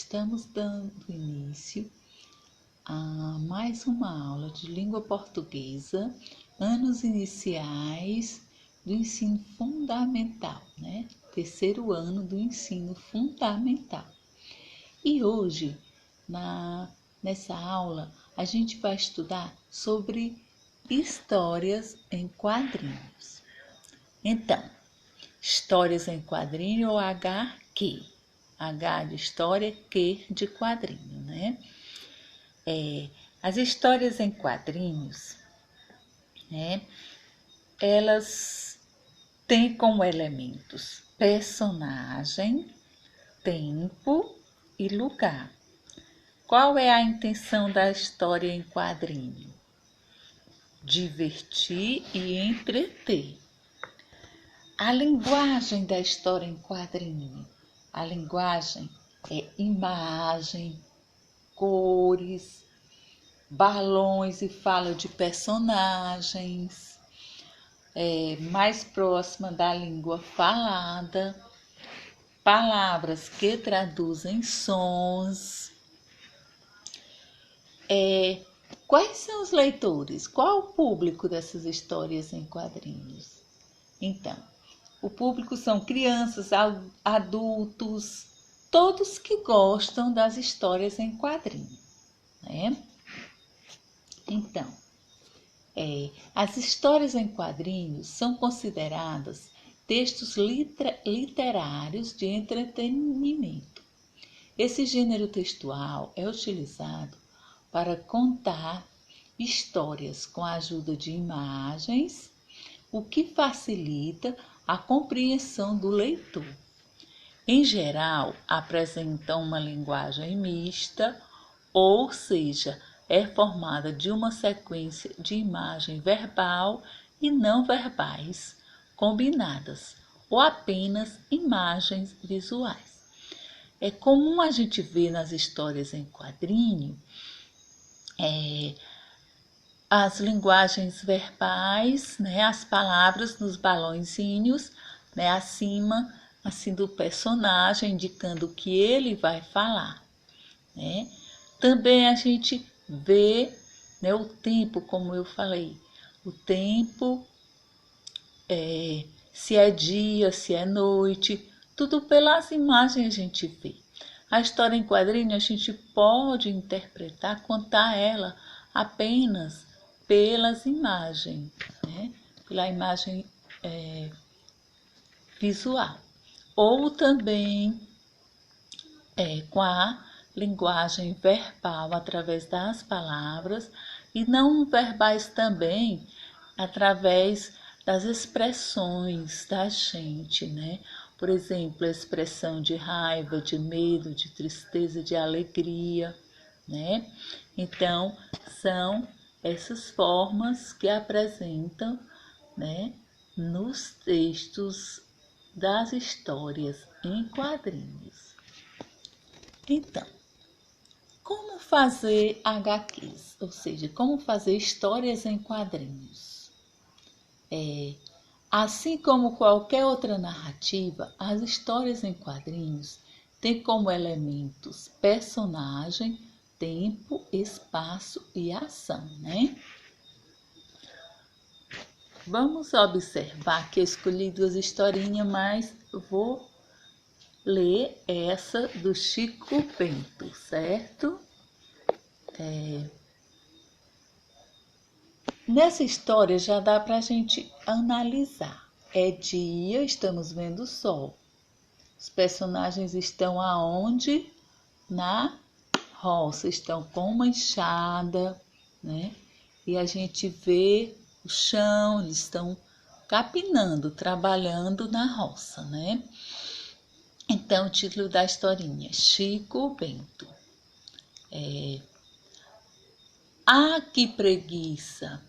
Estamos dando início a mais uma aula de língua portuguesa, anos iniciais do ensino fundamental, né? Terceiro ano do ensino fundamental. E hoje, nessa aula, a gente vai estudar sobre histórias em quadrinhos. Então, histórias em quadrinho ou HQ. H de história, Q de quadrinho, né? As histórias em quadrinhos, né? Elas têm como elementos personagem, tempo e lugar. Qual é a intenção da história em quadrinho? Divertir e entreter. A linguagem da história em quadrinho. A linguagem é imagem, cores, balões e fala de personagens, mais próxima da língua falada, palavras que traduzem sons. Quais são os leitores? Qual o público dessas histórias em quadrinhos? Então, o público são crianças, adultos, todos que gostam das histórias em quadrinho, né? Então, as histórias em quadrinhos são consideradas textos literários de entretenimento. Esse gênero textual é utilizado para contar histórias com a ajuda de imagens, o que facilita a compreensão do leitor. Em geral, apresentam uma linguagem mista, ou seja, é formada de uma sequência de imagem verbal e não verbais combinadas, ou apenas imagens visuais. É comum a gente ver nas histórias em quadrinho as linguagens verbais, né, as palavras nos balõezinhos, né, acima assim do personagem, indicando o que ele vai falar, né? Também a gente vê, né, o tempo, como eu falei, o tempo, se é dia, se é noite, tudo pelas imagens a gente vê. A história em quadrinho a gente pode interpretar, contar ela apenas pelas imagens, né? Pela imagem visual, ou também com a linguagem verbal através das palavras e não verbais também através das expressões da gente, né? Por exemplo, a expressão de raiva, de medo, de tristeza, de alegria, né? Então, são essas formas que apresentam, né, nos textos das histórias em quadrinhos. Então, como fazer HQs, ou seja, como fazer histórias em quadrinhos? Assim como qualquer outra narrativa, as histórias em quadrinhos têm como elementos personagem, tempo, espaço e ação, né? Vamos observar que eu escolhi duas historinhas, mas eu vou ler essa do Chico Bento, certo? Nessa história já dá para a gente analisar. É dia, estamos vendo o sol. Os personagens estão aonde? Na roça, estão com uma enxada, né? E a gente vê o chão, eles estão capinando, trabalhando na roça, né? Então, o título da historinha, Chico Bento. Ah, que preguiça!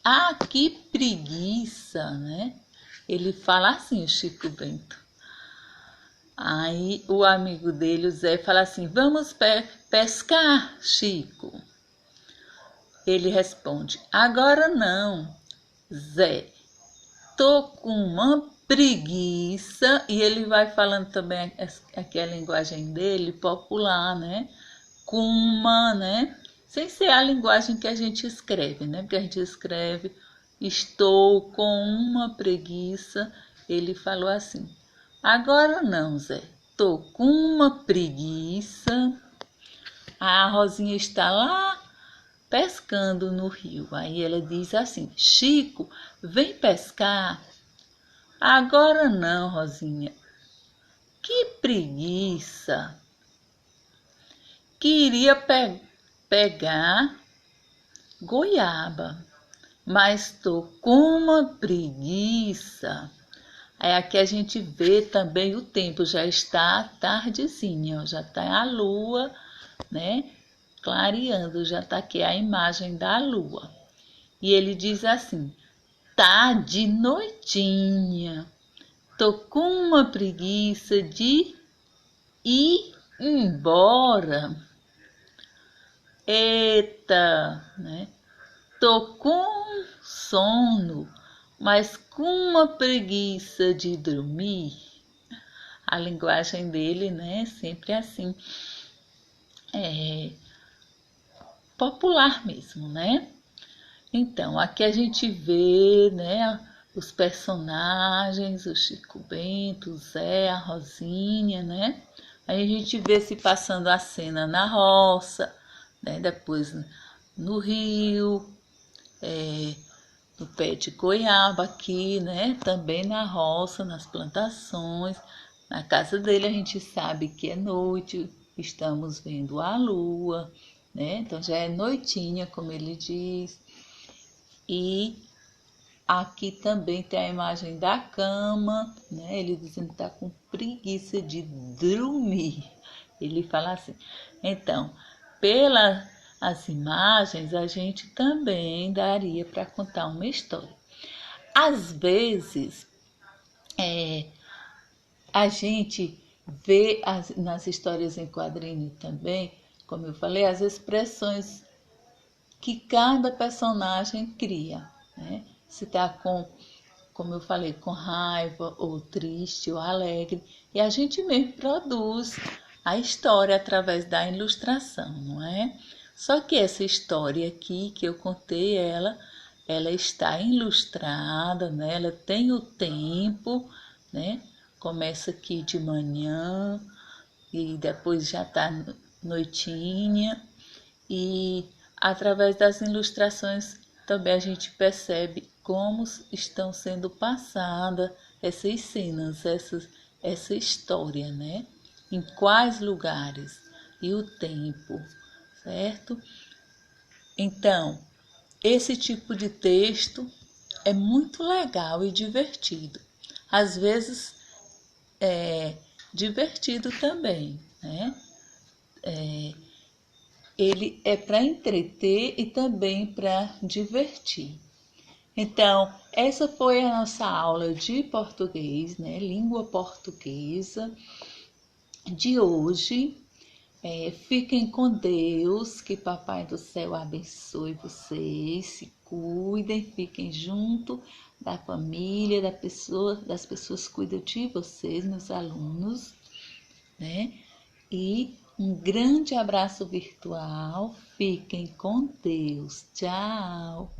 Ah, que preguiça, né? Ele fala assim, o Chico Bento. Aí o amigo dele, o Zé, fala assim, vamos pescar, Chico? Ele responde, agora não, Zé. Tô com uma preguiça, e ele vai falando também aqui a linguagem dele, popular, né? Cuma, né? Sem ser a linguagem que a gente escreve, né? Porque a gente escreve estou com uma preguiça. Ele falou assim: agora não, Zé, tô com uma preguiça. A Rosinha está lá pescando no rio. Aí ela diz assim: Chico, vem pescar. Agora não, Rosinha. Que preguiça. Queria pegar goiaba, mas tô com uma preguiça. Aí aqui a gente vê também o tempo, já está tardezinha, ó, já está a lua, né? Clareando, já está aqui a imagem da lua. E ele diz assim: tá de noitinha, tô com uma preguiça de ir embora. Eita, né? Tô com sono, mas com uma preguiça de dormir. A linguagem dele, né? Sempre assim, é popular mesmo, né? Então, aqui a gente vê, né, os personagens, o Chico Bento, o Zé, a Rosinha, né? Aí a gente vê se passando a cena na roça, né? Depois no rio, no pé de goiaba aqui, né? Também na roça, nas plantações. Na casa dele a gente sabe que é noite, estamos vendo a lua, né? Então já é noitinha, como ele diz. E aqui também tem a imagem da cama, né? Ele dizendo que está com preguiça de dormir. Ele fala assim. Então, pelas imagens, a gente também daria para contar uma história. Às vezes, a gente vê nas histórias em quadrinho também, como eu falei, as expressões que cada personagem cria, né? Se está como eu falei, com raiva, ou triste, ou alegre, e a gente mesmo produz a história através da ilustração, não é? Só que essa história aqui que eu contei, ela está ilustrada, né? Ela tem o tempo, né? Começa aqui de manhã e depois já está noitinha, e através das ilustrações também a gente percebe como estão sendo passadas essas cenas, essa história, né? Em quais lugares e o tempo, certo? Então, esse tipo de texto é muito legal e divertido. Às vezes é divertido também, né? Ele é para entreter e também para divertir. Então, essa foi a nossa aula de português, né? Língua portuguesa de hoje. Fiquem com Deus, que Papai do Céu abençoe vocês, se cuidem, fiquem junto da família, das pessoas que cuidam de vocês, meus alunos, né? E um grande abraço virtual, fiquem com Deus, tchau!